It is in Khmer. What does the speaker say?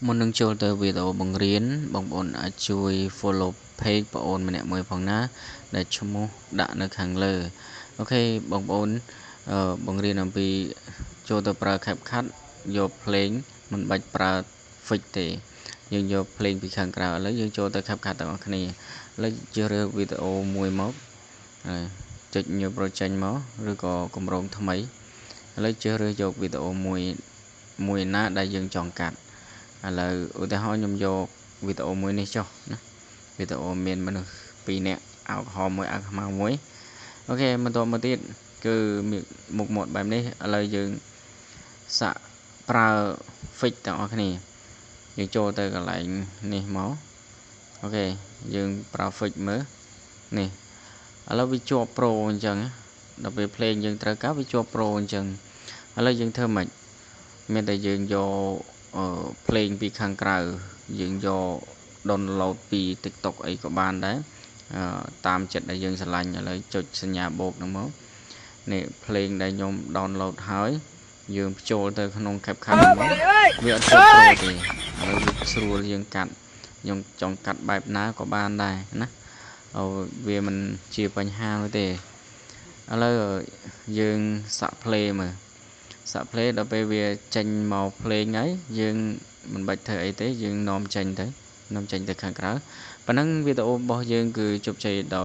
មុននឹងចូលទៅវីដេអូបង្រៀនបងប្អូនអាចជួយ follow page បងអូនម្នាក់មួយផងណាដែលឈ្មោះដាក់នៅខាងលើអូខេបងប្អូនបង្រៀនអំពីចូលទៅប្រើ CapCut យក ភ្លេងមិនបាច់ប្រើ fix ទេយើងយកភ្លេងពីខាងក្រៅឥឡូវយើងចូលទៅ CapCut ទាំងអស់គ្នាឥឡូវជ្រើសរើសវីដេអូមួយមកចុច New Project មកឬក៏គម្រោងថ្មីឥឡូវជ្រើសរើសយកវីដេអូមួយណាដែលយើងចង់កាត់ឥឡូវឧទាហរណ៍ខ្ញុំយកវីដេអូមួយនេះចុះណាវីដេអូមានមនុស្ស2នាក់អាវក្រហមមួយអាវខ្មៅមួយអូខេបន្តមកទៀតគឺមុខមាត់បែបនេះឥឡូវយើងសាក់ប្រើ fix ទាំងអស់គ្នាយើងចូលទៅកន្លែងនេះមកអូខេយើងប្រើ fix មើលនេះឥឡូវវាជាប់ pro អញ្ចឹងដល់ពេលភ្លេងយើងត្រូវការវាជាប់ pro អញ្ចឹងឥឡូវយើងធ្វើម៉េចមានតែយើងយកភ្លេងពីខាងក្រៅយើងយក download ពី TikTok អីក៏បានដែរតាមចិត្តដែលយើងស្រឡាញ់ឥឡូវចុចសញ្ញាបូកហ្នឹងមកនេះភ្លេងដែលខ្ញុំ download ហើយយើងបញ្ចូលទៅក្នុង CapCut មកវាអត់ចូល pro ទេឥឡូវវាស្រួលយើងកាត់ខ្ញុំចង់កាត់បែបណាក៏បានដែរណាវាមិនជាបញ្ហាទេឥឡូវយើងសាក់ play មើលសាក់ play ដល់ពេលវាចេញមកភ្លេងហើយយើងមិនបាច់ធ្វើអីទេយើងនាំចេញទៅខាងក្រៅប៉ណ្ណឹងវីដេអូរបស់យើងគឺជោគជ័យដល់